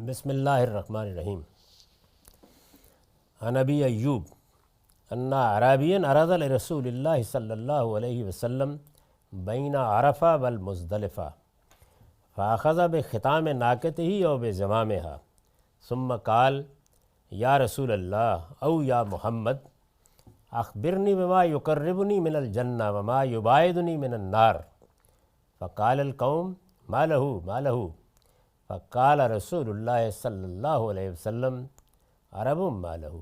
بسم اللہ الرحمن الرحیم۔ عن ابی ایوب ان اعرابیا اراد لرسول اللہ صلی اللہ علیہ وسلم بین عرفہ والمزدلفہ فاخذ بختام ناقتہ او بزمامها ثم قال یا رسول اللہ او یا محمد اخبرنی بما یقربنی من الجنہ وما یباعدنی من النار فقال القوم ما له ما له فقال رسول اللہ صلی اللہ علیہ وسلم عرب ما له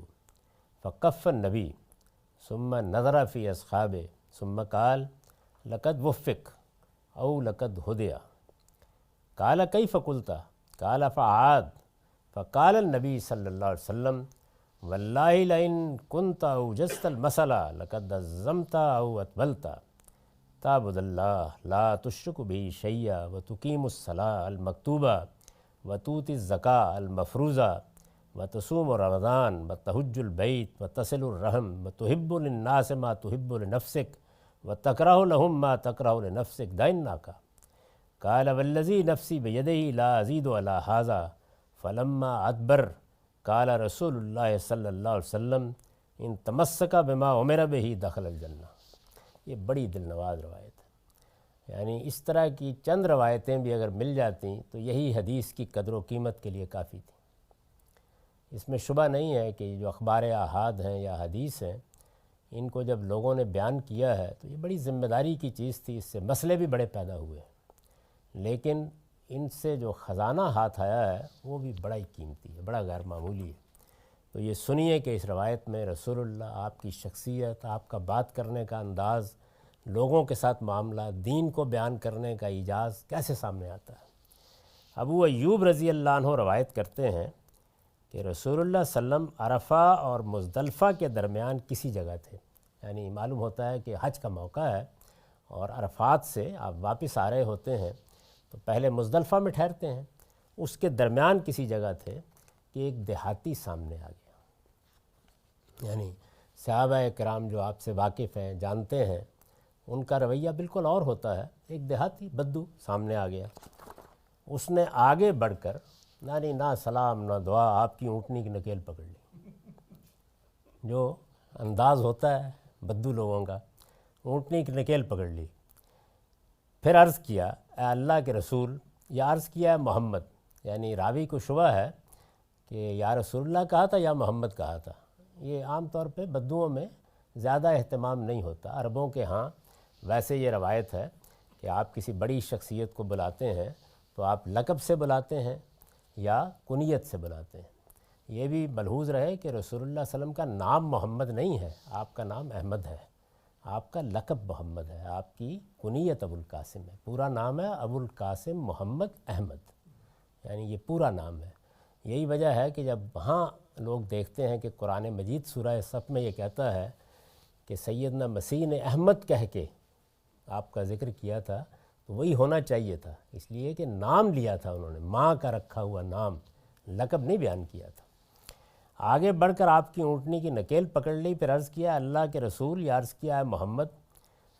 فقف النبی ثم نظر فی اصحابہ ثم قال لقد وفق او لقد ہدی قال کیف قلت قال فعاد فقال النبی صلی اللہ علیہ وسلم واللہ لئن كنت اوجزت المسألہ لقد عزمت او اطولت تعبد اللہ لا تشرک به شیئا وتقیم الصلاة المکتوبہ وتؤتی الزکاة المفروضہ وتصوم رمضان وتحج البیت وتصل الرحم وتحب للناس ما تحب لنفسک وتکرہ لهم ما تکرہ لنفسک دعناک قال والذی نفسی بیدہ لا ازید علی ھذا فلما ادبر قال رسول اللہ صلی اللہ علیہ وسلم ان تمسک بما امر بہ دخل الجنہ۔ یہ بڑی دل نواز روایت ہے، یعنی اس طرح کی چند روایتیں بھی اگر مل جاتیں تو یہی حدیث کی قدر و قیمت کے لیے کافی تھی۔ اس میں شبہ نہیں ہے کہ جو اخبار احاد ہیں یا حدیث ہیں، ان کو جب لوگوں نے بیان کیا ہے تو یہ بڑی ذمہ داری کی چیز تھی، اس سے مسئلے بھی بڑے پیدا ہوئے ہیں، لیکن ان سے جو خزانہ ہاتھ آیا ہے وہ بھی بڑا ہی قیمتی ہے، بڑا غیر معمولی ہے۔ تو یہ سنیے کہ اس روایت میں رسول اللہ، آپ کی شخصیت، آپ کا بات کرنے کا انداز، لوگوں کے ساتھ معاملہ، دین کو بیان کرنے کا ایجاز کیسے سامنے آتا ہے۔ ابو ایوب رضی اللہ عنہ روایت کرتے ہیں کہ رسول اللہ صلی اللہ علیہ وسلم عرفہ اور مزدلفہ کے درمیان کسی جگہ تھے، یعنی معلوم ہوتا ہے کہ حج کا موقع ہے اور عرفات سے آپ واپس آ رہے ہوتے ہیں تو پہلے مزدلفہ میں ٹھہرتے ہیں، اس کے درمیان کسی جگہ تھے کہ ایک دیہاتی سامنے آ گیا۔ یعنی صحابہ کرام جو آپ سے واقف ہیں، جانتے ہیں، ان کا رویہ بالکل اور ہوتا ہے۔ ایک دیہاتی بدو سامنے آ گیا، اس نے آگے بڑھ کر یعنی نہ سلام نہ دعا، آپ کی اونٹنی کی نکیل پکڑ لی۔ جو انداز ہوتا ہے بدو لوگوں کا، اونٹنی کی نکیل پکڑ لی۔ پھر عرض کیا اے اللہ کے رسول، یا عرض کیا ہے محمد، یعنی راوی کو شبہ ہے کہ یا رسول اللہ کہا تھا یا محمد کہا تھا۔ یہ عام طور پہ بدوؤں میں زیادہ اہتمام نہیں ہوتا، عربوں کے ہاں ویسے یہ روایت ہے کہ آپ کسی بڑی شخصیت کو بلاتے ہیں تو آپ لقب سے بلاتے ہیں یا کنیت سے بلاتے ہیں۔ یہ بھی ملحوظ رہے کہ رسول اللہ صلی اللہ علیہ وسلم کا نام محمد نہیں ہے، آپ کا نام احمد ہے، آپ کا لقب محمد ہے، آپ کی کنیت ابو القاسم ہے، پورا نام ہے ابو القاسم محمد احمد، یعنی یہ پورا نام ہے۔ یہی وجہ ہے کہ جب وہاں لوگ دیکھتے ہیں کہ قرآن مجید سورہ صف میں یہ کہتا ہے کہ سیدنا مسیح نے احمد کہہ کے آپ کا ذکر کیا تھا، تو وہی ہونا چاہیے تھا، اس لیے کہ نام لیا تھا انہوں نے، ماں کا رکھا ہوا نام، لقب نہیں بیان کیا تھا۔ آگے بڑھ کر آپ کی اونٹنی کی نکیل پکڑ لی، پھر عرض کیا اللہ کے رسول، یا عرض کیا ہے محمد،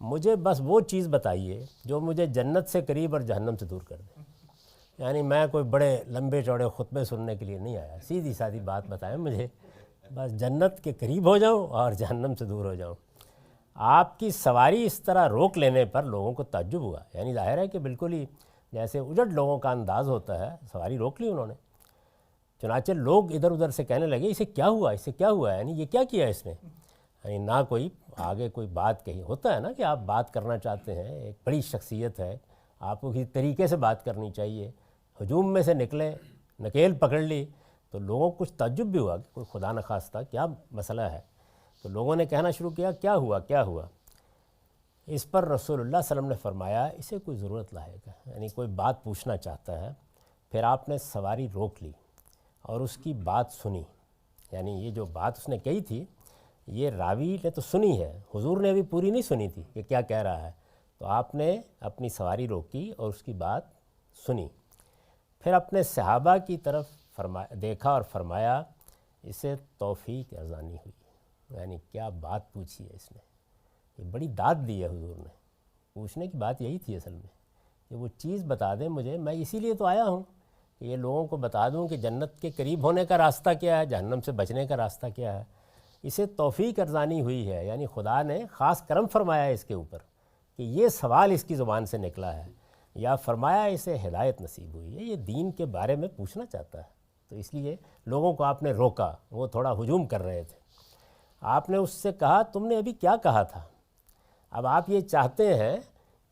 مجھے بس وہ چیز بتائیے جو مجھے جنت سے قریب اور جہنم سے دور کر دے۔ یعنی میں کوئی بڑے لمبے چوڑے خطبے سننے کے لیے نہیں آیا، سیدھی سادھی بات بتائیں مجھے، بس جنت کے قریب ہو جاؤں اور جہنم سے دور ہو جاؤں۔ آپ کی سواری اس طرح روک لینے پر لوگوں کو تعجب ہوا، یعنی ظاہر ہے کہ بالکل ہی جیسے اجڑ لوگوں کا انداز ہوتا ہے، سواری روک لی انہوں نے۔ چنانچہ لوگ ادھر ادھر سے کہنے لگے اسے کیا ہوا، اسے کیا ہوا، یعنی یہ کیا کیا اس نے، یعنی نہ کوئی آگے کوئی بات کہی۔ ہوتا ہے نا کہ آپ بات کرنا چاہتے ہیں، ایک بڑی شخصیت ہے، آپ کو کسی طریقے سے بات کرنی چاہیے، ہجوم میں سے نکلے، نکیل پکڑ لی تو لوگوں کو کچھ تعجب بھی ہوا کہ کوئی خدا نخواستہ کیا مسئلہ ہے۔ تو لوگوں نے کہنا شروع کیا کیا ہوا کیا ہوا۔ اس پر رسول اللہ صلی اللہ علیہ وسلم نے فرمایا اسے کوئی ضرورت لاحق ہے، یعنی کوئی بات پوچھنا چاہتا ہے۔ پھر آپ نے سواری روک لی اور اس کی بات سنی، یعنی یہ جو بات اس نے کہی تھی یہ راوی نے تو سنی ہے، حضور نے ابھی پوری نہیں سنی تھی کہ کیا کہہ رہا ہے، تو آپ نے اپنی سواری روکی اور اس کی بات سنی۔ پھر اپنے صحابہ کی طرف دیکھا اور فرمایا اسے توفیق ارزانی ہوئی، یعنی کیا بات پوچھی ہے اس نے، یہ بڑی داد دی ہے حضور نے۔ پوچھنے کی بات یہی تھی اصل میں کہ وہ چیز بتا دیں مجھے، میں اسی لیے تو آیا ہوں کہ یہ لوگوں کو بتا دوں کہ جنت کے قریب ہونے کا راستہ کیا ہے، جہنم سے بچنے کا راستہ کیا ہے۔ اسے توفیق ارزانی ہوئی ہے، یعنی خدا نے خاص کرم فرمایا ہے اس کے اوپر کہ یہ سوال اس کی زبان سے نکلا ہے، یا فرمایا اسے ہدایت نصیب ہوئی ہے، یہ دین کے بارے میں پوچھنا چاہتا ہے۔ تو اس لیے لوگوں کو آپ نے روکا، وہ تھوڑا ہجوم کر رہے تھے۔ آپ نے اس سے کہا تم نے ابھی کیا کہا تھا؟ اب آپ یہ چاہتے ہیں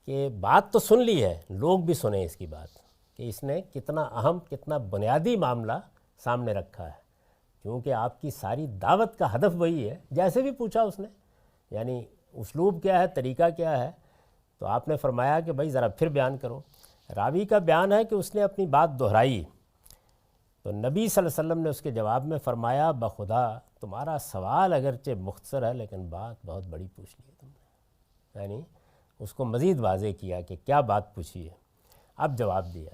کہ بات تو سن لی ہے، لوگ بھی سنیں اس کی بات کہ اس نے کتنا اہم، کتنا بنیادی معاملہ سامنے رکھا ہے، کیونکہ آپ کی ساری دعوت کا ہدف وہی ہے۔ جیسے بھی پوچھا اس نے، یعنی اسلوب کیا ہے، طریقہ کیا ہے، تو آپ نے فرمایا کہ بھائی ذرا پھر بیان کرو۔ راوی کا بیان ہے کہ اس نے اپنی بات دہرائی، تو نبی صلی اللہ علیہ وسلم نے اس کے جواب میں فرمایا بخدا تمہارا سوال اگرچہ مختصر ہے لیکن بات بہت بڑی پوچھ لی ہے تم نے، یعنی اس کو مزید واضح کیا کہ کیا بات پوچھی ہے۔ اب جواب دیا،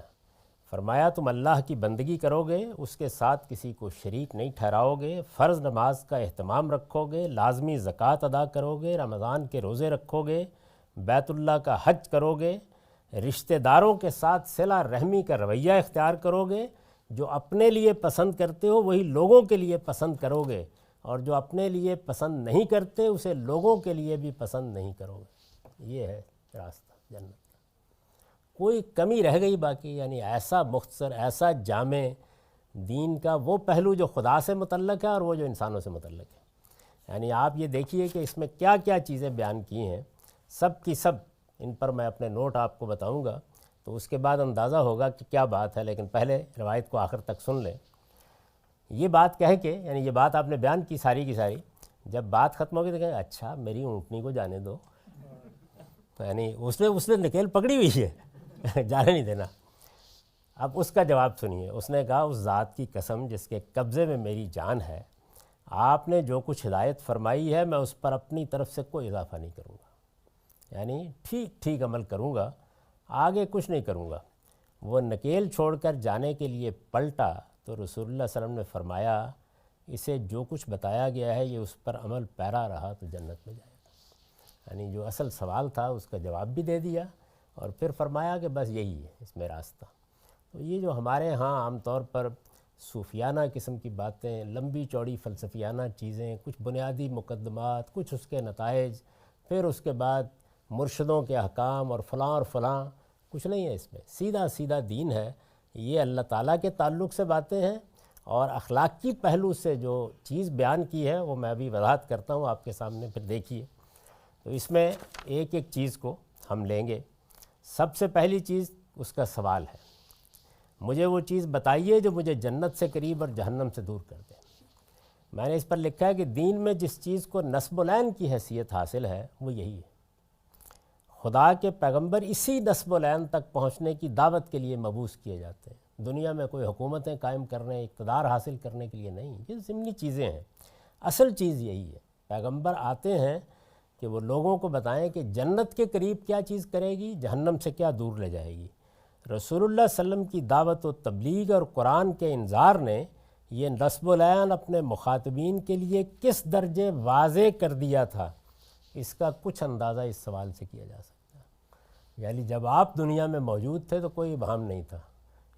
فرمایا تم اللہ کی بندگی کرو گے، اس کے ساتھ کسی کو شریک نہیں ٹھہراؤ گے، فرض نماز کا اہتمام رکھو گے، لازمی زکوٰۃ ادا کرو گے، رمضان کے روزے رکھو گے، بیت اللہ کا حج کرو گے، رشتہ داروں کے ساتھ صلہ رحمی کا رویہ اختیار کرو گے، جو اپنے لیے پسند کرتے ہو وہی لوگوں کے لیے پسند کرو گے، اور جو اپنے لیے پسند نہیں کرتے اسے لوگوں کے لیے بھی پسند نہیں کرو گے۔ یہ ہے راستہ جنت کا، کوئی کمی رہ گئی باقی؟ یعنی ایسا مختصر، ایسا جامع دین کا وہ پہلو جو خدا سے متعلق ہے اور وہ جو انسانوں سے متعلق ہے۔ یعنی آپ یہ دیکھیے کہ اس میں کیا کیا چیزیں بیان کی ہیں، سب کی سب ان پر میں اپنے نوٹ آپ کو بتاؤں گا، تو اس کے بعد اندازہ ہوگا کہ کیا بات ہے، لیکن پہلے روایت کو آخر تک سن لیں۔ یہ بات کہہ کے، یعنی یہ بات آپ نے بیان کی ساری کی ساری، جب بات ختم ہوگی تو کہیں اچھا میری اونٹنی کو جانے دو، یعنی اس نے نکیل پکڑی ہوئی ہے جانے نہیں دینا۔ اب اس کا جواب سنیے، اس نے کہا اس ذات کی قسم جس کے قبضے میں میری جان ہے، آپ نے جو کچھ ہدایت فرمائی ہے میں اس پر اپنی طرف سے کوئی اضافہ نہیں کروں گا، یعنی ٹھیک ٹھیک عمل کروں گا، آگے کچھ نہیں کروں گا۔ وہ نکیل چھوڑ کر جانے کے لیے پلٹا تو رسول اللہ صلی اللہ علیہ وسلم نے فرمایا اسے جو کچھ بتایا گیا ہے یہ اس پر عمل پیرا رہا تو جنت میں جائے گا۔ یعنی جو اصل سوال تھا اس کا جواب بھی دے دیا، اور پھر فرمایا کہ بس یہی ہے اس میں راستہ۔ تو یہ جو ہمارے ہاں عام طور پر صوفیانہ قسم کی باتیں، لمبی چوڑی فلسفیانہ چیزیں، کچھ بنیادی مقدمات، کچھ اس کے نتائج، پھر اس کے بعد مرشدوں کے احکام اور فلاں، کچھ نہیں ہے اس میں، سیدھا سیدھا دین ہے۔ یہ اللہ تعالیٰ کے تعلق سے باتیں ہیں، اور اخلاقی پہلو سے جو چیز بیان کی ہے وہ میں ابھی وضاحت کرتا ہوں آپ کے سامنے، پھر دیکھیے۔ تو اس میں ایک ایک چیز کو ہم لیں گے۔ سب سے پہلی چیز اس کا سوال ہے، مجھے وہ چیز بتائیے جو مجھے جنت سے قریب اور جہنم سے دور کر دے۔ میں نے اس پر لکھا ہے کہ دین میں جس چیز کو نصب العین کی حیثیت حاصل ہے وہ یہی ہے، خدا کے پیغمبر اسی نصب العین تک پہنچنے کی دعوت کے لیے مبعوث کیے جاتے ہیں، دنیا میں کوئی حکومتیں قائم کرنے، اقتدار حاصل کرنے کے لیے نہیں، یہ ضمنی چیزیں ہیں۔ اصل چیز یہی ہے، پیغمبر آتے ہیں کہ وہ لوگوں کو بتائیں کہ جنت کے قریب کیا چیز کرے گی، جہنم سے کیا دور لے جائے گی۔ رسول اللہ صلی اللہ علیہ وسلم کی دعوت و تبلیغ اور قرآن کے انذار نے یہ نصب العین اپنے مخاطبین کے لیے کس درجے واضح کر دیا تھا، اس کا کچھ اندازہ اس سوال سے کیا جا سکتا ہے۔ یعنی جب آپ دنیا میں موجود تھے تو کوئی ابہام نہیں تھا،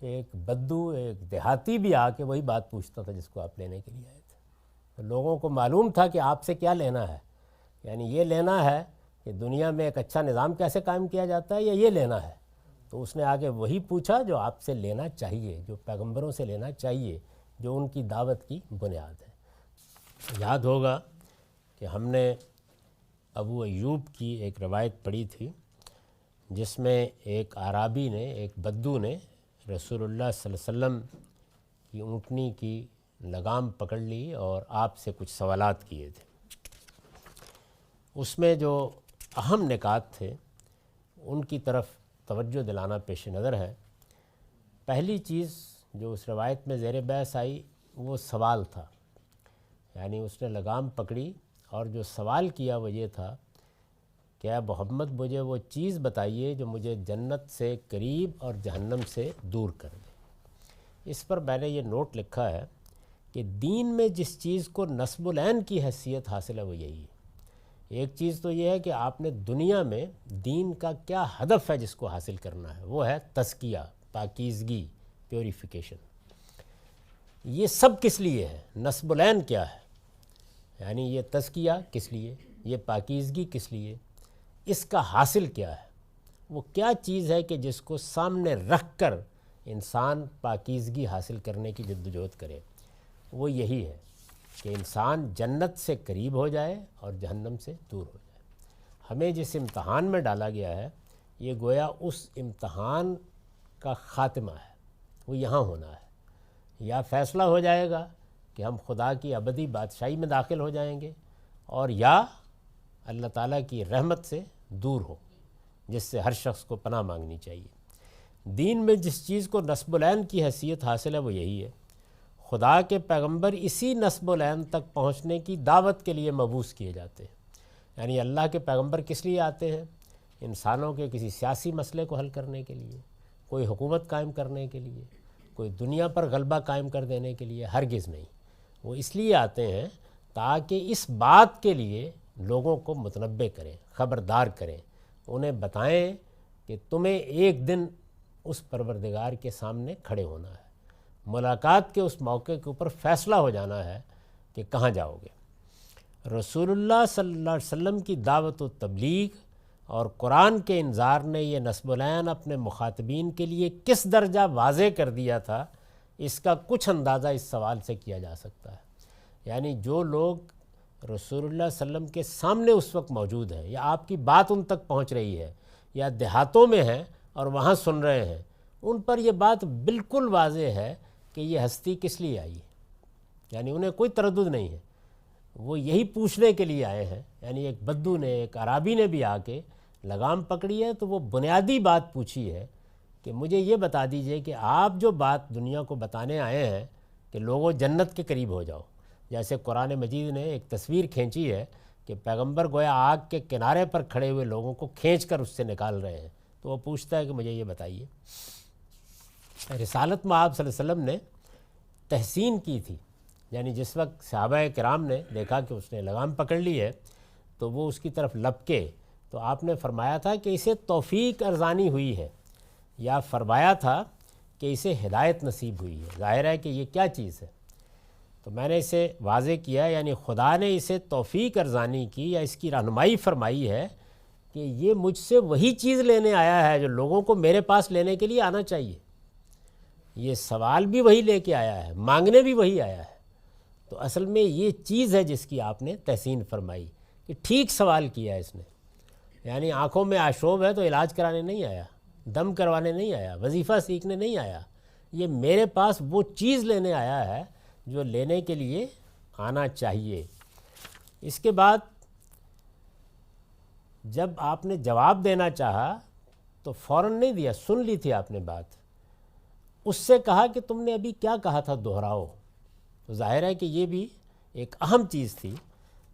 ایک بدو، ایک دیہاتی بھی آ کے وہی بات پوچھتا تھا جس کو آپ لینے کے لیے آئے تھے، تو لوگوں کو معلوم تھا کہ آپ سے کیا لینا ہے، یعنی یہ لینا ہے کہ دنیا میں ایک اچھا نظام کیسے قائم کیا جاتا ہے، یا یہ لینا ہے۔ تو اس نے آگے وہی پوچھا جو آپ سے لینا چاہیے، جو پیغمبروں سے لینا چاہیے، جو ان کی دعوت کی بنیاد ہے۔ یاد ہوگا کہ ہم نے ابو ایوب کی ایک روایت پڑھی تھی جس میں ایک اعرابی نے، ایک بدو نے رسول اللہ صلی اللہ علیہ وسلم کی اونٹنی کی لگام پکڑ لی اور آپ سے کچھ سوالات کیے تھے۔ اس میں جو اہم نکات تھے ان کی طرف توجہ دلانا پیش نظر ہے۔ پہلی چیز جو اس روایت میں زیر بحث آئی وہ سوال تھا، یعنی اس نے لگام پکڑی اور جو سوال کیا وہ یہ تھا کہ اے محمد مجھے وہ چیز بتائیے جو مجھے جنت سے قریب اور جہنم سے دور کر دے۔ اس پر میں نے یہ نوٹ لکھا ہے کہ دین میں جس چیز کو نصب العین کی حیثیت حاصل ہے وہ یہی ہے۔ ایک چیز تو یہ ہے کہ آپ نے دنیا میں دین کا کیا ہدف ہے جس کو حاصل کرنا ہے، وہ ہے تزکیہ، پاکیزگی، پیوریفیکیشن. یہ سب کس لیے ہے؟ نصب العین کیا ہے؟ یعنی یہ تزکیہ کس لیے، یہ پاکیزگی کس لیے، اس کا حاصل کیا ہے؟ وہ کیا چیز ہے کہ جس کو سامنے رکھ کر انسان پاکیزگی حاصل کرنے کی جدوجہد کرے؟ وہ یہی ہے کہ انسان جنت سے قریب ہو جائے اور جہنم سے دور ہو جائے. ہمیں جس امتحان میں ڈالا گیا ہے یہ گویا اس امتحان کا خاتمہ ہے، وہ یہاں ہونا ہے. یا فیصلہ ہو جائے گا کہ ہم خدا کی ابدی بادشاہی میں داخل ہو جائیں گے، اور یا اللہ تعالیٰ کی رحمت سے دور ہو، جس سے ہر شخص کو پناہ مانگنی چاہیے. دین میں جس چیز کو نصب العین کی حیثیت حاصل ہے وہ یہی ہے. خدا کے پیغمبر اسی نصب العین تک پہنچنے کی دعوت کے لیے مبعوث کیے جاتے ہیں. یعنی اللہ کے پیغمبر کس لیے آتے ہیں؟ انسانوں کے کسی سیاسی مسئلے کو حل کرنے کے لیے، کوئی حکومت قائم کرنے کے لیے، کوئی دنیا پر غلبہ قائم کر دینے کے لیے ہرگز نہیں. وہ اس لیے آتے ہیں تاکہ اس بات کے لیے لوگوں کو متنبہ کریں، خبردار کریں، انہیں بتائیں کہ تمہیں ایک دن اس پروردگار کے سامنے کھڑے ہونا ہے، ملاقات کے اس موقع کے اوپر فیصلہ ہو جانا ہے کہ کہاں جاؤ گے. رسول اللہ صلی اللہ علیہ وسلم کی دعوت و تبلیغ اور قرآن کے انذار نے یہ نصب العین اپنے مخاطبین کے لیے کس درجہ واضح کر دیا تھا، اس کا کچھ اندازہ اس سوال سے کیا جا سکتا ہے. یعنی جو لوگ رسول اللہ صلی اللہ علیہ وسلم کے سامنے اس وقت موجود ہیں، یا آپ کی بات ان تک پہنچ رہی ہے، یا دیہاتوں میں ہیں اور وہاں سن رہے ہیں، ان پر یہ بات بالکل واضح ہے کہ یہ ہستی کس لیے آئی ہے. یعنی انہیں کوئی تردد نہیں ہے، وہ یہی پوچھنے کے لیے آئے ہیں. یعنی ایک بدو نے، ایک عرابی نے بھی آ کے لگام پکڑی ہے تو وہ بنیادی بات پوچھی ہے کہ مجھے یہ بتا دیجئے کہ آپ جو بات دنیا کو بتانے آئے ہیں کہ لوگوں جنت کے قریب ہو جاؤ. جیسے قرآن مجید نے ایک تصویر کھینچی ہے کہ پیغمبر گویا آگ کے کنارے پر کھڑے ہوئے لوگوں کو کھینچ کر اس سے نکال رہے ہیں، تو وہ پوچھتا ہے کہ مجھے یہ بتائیے. رسالت میں آپ صلی اللہ علیہ وسلم نے تحسین کی تھی. یعنی جس وقت صحابہ کرام نے دیکھا کہ اس نے لگام پکڑ لی ہے تو وہ اس کی طرف لپکے، تو آپ نے فرمایا تھا کہ اسے توفیق ارزانی ہوئی ہے، یا فرمایا تھا کہ اسے ہدایت نصیب ہوئی ہے. ظاہر ہے کہ یہ کیا چیز ہے؟ تو میں نے اسے واضح کیا، یعنی خدا نے اسے توفیق ارزانی کی یا اس کی رہنمائی فرمائی ہے کہ یہ مجھ سے وہی چیز لینے آیا ہے جو لوگوں کو میرے پاس لینے کے لیے آنا چاہیے. یہ سوال بھی وہی لے کے آیا ہے، مانگنے بھی وہی آیا ہے. تو اصل میں یہ چیز ہے جس کی آپ نے تحسین فرمائی کہ ٹھیک سوال کیا ہے اس نے. یعنی آنکھوں میں آشوب ہے تو علاج کرانے نہیں آیا، دم کروانے نہیں آیا، وظیفہ سیکھنے نہیں آیا، یہ میرے پاس وہ چیز لینے آیا ہے جو لینے کے لیے آنا چاہیے. اس کے بعد جب آپ نے جواب دینا چاہا تو فوراً نہیں دیا، سن لی تھی آپ نے بات. اس سے کہا کہ تم نے ابھی کیا کہا تھا، دہراؤ. تو ظاہر ہے کہ یہ بھی ایک اہم چیز تھی،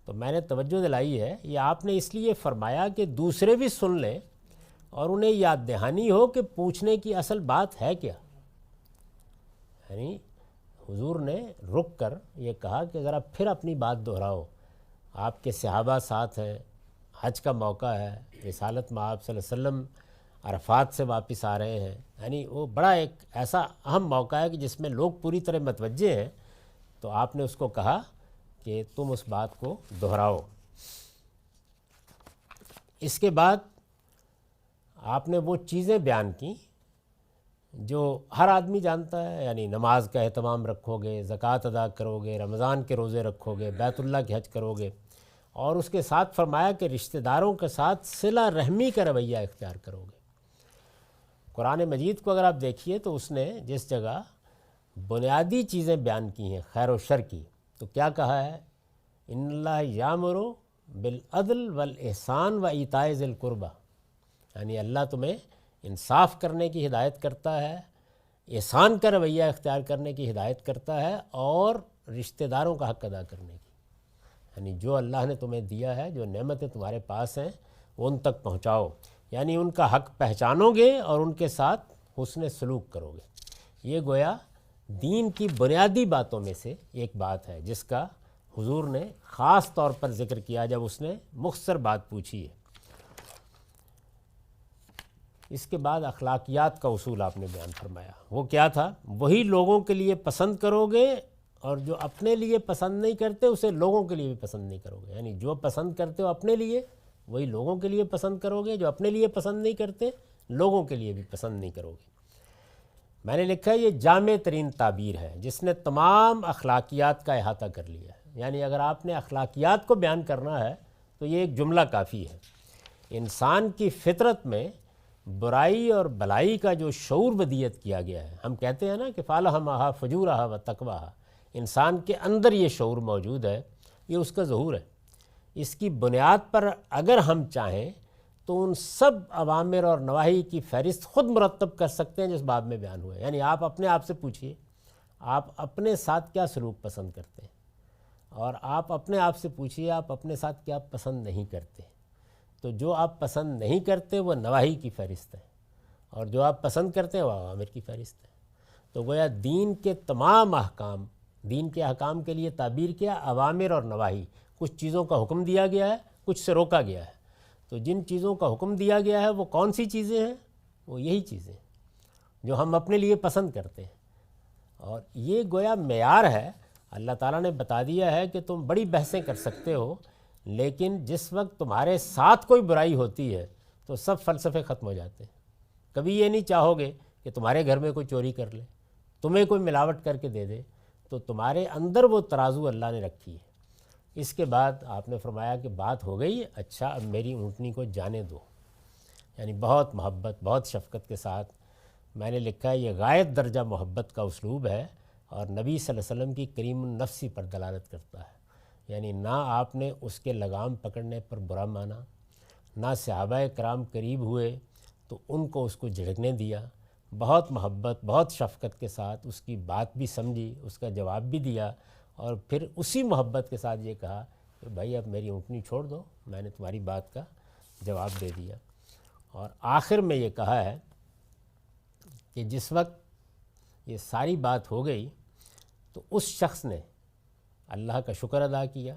تو میں نے توجہ دلائی ہے. یہ آپ نے اس لیے فرمایا کہ دوسرے بھی سن لیں اور انہیں یاد دہانی ہو کہ پوچھنے کی اصل بات ہے کیا. یعنی حضور نے رک کر یہ کہا کہ ذرا پھر اپنی بات دہراؤ. آپ کے صحابہ ساتھ ہیں، حج کا موقع ہے، رسالت میں آپ صلی اللہ علیہ وسلم عرفات سے واپس آ رہے ہیں. یعنی وہ بڑا ایک ایسا اہم موقع ہے کہ جس میں لوگ پوری طرح متوجہ ہیں. تو آپ نے اس کو کہا کہ تم اس بات کو دہراؤ. اس کے بعد آپ نے وہ چیزیں بیان کی جو ہر آدمی جانتا ہے. یعنی نماز کا اہتمام رکھو گے، زکوٰۃ ادا کرو گے، رمضان کے روزے رکھو گے، بیت اللہ کے حج کرو گے، اور اس کے ساتھ فرمایا کہ رشتہ داروں کے ساتھ صلہ رحمی کا رویہ اختیار کرو گے. قرآن مجید کو اگر آپ دیکھیے تو اس نے جس جگہ بنیادی چیزیں بیان کی ہیں خیر و شر کی، تو کیا کہا ہے؟ ان اللہ یامر بالعدل والاحسان و ایتاء ذی القربیٰ. یعنی اللہ تمہیں انصاف کرنے کی ہدایت کرتا ہے، احسان کا رویہ اختیار کرنے کی ہدایت کرتا ہے، اور رشتہ داروں کا حق ادا کرنے کی. یعنی جو اللہ نے تمہیں دیا ہے، جو نعمتیں تمہارے پاس ہیں، وہ ان تک پہنچاؤ. یعنی ان کا حق پہچانو گے اور ان کے ساتھ حسن سلوک کرو گے. یہ گویا دین کی بنیادی باتوں میں سے ایک بات ہے جس کا حضور نے خاص طور پر ذکر کیا جب اس نے مختصر بات پوچھی ہے. اس کے بعد اخلاقیات کا اصول آپ نے بیان فرمایا، وہ کیا تھا؟ وہی لوگوں کے لیے پسند کرو گے، اور جو اپنے لیے پسند نہیں کرتے اسے لوگوں کے لیے بھی پسند نہیں کرو گے، یعنی جو پسند کرتے ہو اپنے لیے وہی لوگوں کے لیے پسند کرو گے، جو اپنے لیے پسند نہیں کرتے لوگوں کے لیے بھی پسند نہیں کرو گے۔ میں نے لکھا ہے یہ جامع ترین تعبیر ہے جس نے تمام اخلاقیات کا احاطہ کر لیا ہے، یعنی اگر آپ نے اخلاقیات کو بیان کرنا ہے تو یہ ایک جملہ کافی ہے۔ انسان کی فطرت میں برائی اور بلائی کا جو شعور ودیت کیا گیا ہے، ہم کہتے ہیں نا کہ فَالْهَمَهَا فُجُورَهَا وَتَقْوَاهَا، انسان کے اندر یہ شعور موجود ہے، یہ اس کا ظہور ہے۔ اس کی بنیاد پر اگر ہم چاہیں تو ان سب اوامر اور نواہی کی فہرست خود مرتب کر سکتے ہیں جس باب میں بیان ہوئے، یعنی آپ اپنے آپ سے پوچھئے آپ اپنے ساتھ کیا سلوک پسند کرتے ہیں، اور آپ اپنے آپ سے پوچھئے آپ اپنے ساتھ کیا پسند نہیں کرتے۔ تو جو آپ پسند نہیں کرتے وہ نواہی کی فہرست ہے، اور جو آپ پسند کرتے ہیں وہ اوامر کی فہرست ہے۔ تو گویا دین کے تمام احکام، دین کے احکام کے لیے تعبیر کیا؟ اوامر اور نواہی، کچھ چیزوں کا حکم دیا گیا ہے، کچھ سے روکا گیا ہے۔ تو جن چیزوں کا حکم دیا گیا ہے وہ کون سی چیزیں ہیں؟ وہ یہی چیزیں جو ہم اپنے لیے پسند کرتے ہیں، اور یہ گویا معیار ہے۔ اللہ تعالیٰ نے بتا دیا ہے کہ تم بڑی بحثیں کر سکتے ہو، لیکن جس وقت تمہارے ساتھ کوئی برائی ہوتی ہے تو سب فلسفے ختم ہو جاتے ہیں۔ کبھی یہ نہیں چاہو گے کہ تمہارے گھر میں کوئی چوری کر لے، تمہیں کوئی ملاوٹ کر کے دے دے، تو تمہارے اندر وہ ترازو اللہ نے رکھی ہے۔ اس کے بعد آپ نے فرمایا کہ بات ہو گئی، اچھا اب میری اونٹنی کو جانے دو، یعنی بہت محبت، بہت شفقت کے ساتھ۔ میں نے لکھا ہے یہ غایت درجہ محبت کا اسلوب ہے، اور نبی صلی اللہ علیہ وسلم کی کریم النفسی پر دلالت کرتا ہے، یعنی نہ آپ نے اس کے لگام پکڑنے پر برا مانا، نہ صحابہ کرام قریب ہوئے تو ان کو اس کو جھڑکنے دیا، بہت محبت، بہت شفقت کے ساتھ اس کی بات بھی سمجھی، اس کا جواب بھی دیا، اور پھر اسی محبت کے ساتھ یہ کہا کہ بھائی اب میری اونٹنی چھوڑ دو، میں نے تمہاری بات کا جواب دے دیا۔ اور آخر میں یہ کہا ہے کہ جس وقت یہ ساری بات ہو گئی تو اس شخص نے اللہ کا شکر ادا کیا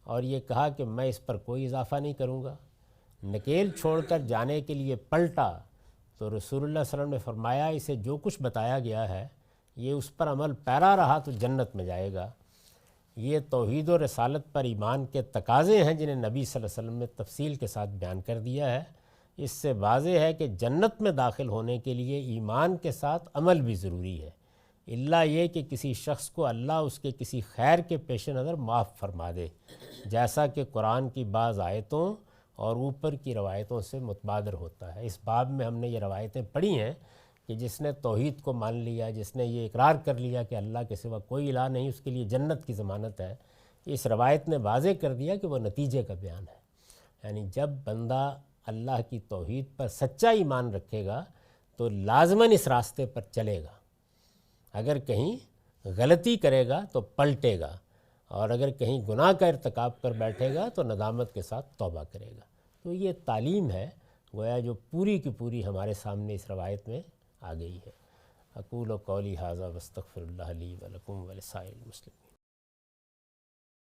اور یہ کہا کہ میں اس پر کوئی اضافہ نہیں کروں گا۔ نکیل چھوڑ کر جانے کے لیے پلٹا تو رسول اللہ صلی اللہ علیہ وسلم نے فرمایا اسے جو کچھ بتایا گیا ہے یہ اس پر عمل پیرا رہا تو جنت میں جائے گا۔ یہ توحید و رسالت پر ایمان کے تقاضے ہیں جنہیں نبی صلی اللہ علیہ وسلم نے تفصیل کے ساتھ بیان کر دیا ہے۔ اس سے واضح ہے کہ جنت میں داخل ہونے کے لیے ایمان کے ساتھ عمل بھی ضروری ہے، الا یہ کہ کسی شخص کو اللہ اس کے کسی خیر کے پیش نظر معاف فرما دے، جیسا کہ قرآن کی بعض آیتوں اور اوپر کی روایتوں سے متبادر ہوتا ہے۔ اس باب میں ہم نے یہ روایتیں پڑھی ہیں کہ جس نے توحید کو مان لیا، جس نے یہ اقرار کر لیا کہ اللہ کے سوا کوئی الہ نہیں، اس کے لیے جنت کی ضمانت ہے۔ اس روایت نے واضح کر دیا کہ وہ نتیجے کا بیان ہے، یعنی جب بندہ اللہ کی توحید پر سچا ایمان رکھے گا تو لازماً اس راستے پر چلے گا، اگر کہیں غلطی کرے گا تو پلٹے گا، اور اگر کہیں گناہ کا ارتکاب کر بیٹھے گا تو ندامت کے ساتھ توبہ کرے گا۔ تو یہ تعلیم ہے گویا جو پوری کی پوری ہمارے سامنے اس روایت میں آ گئی ہے۔ اقول قولی ھذا واستغفر اللہ لی ولکم ولسائر المسلمین۔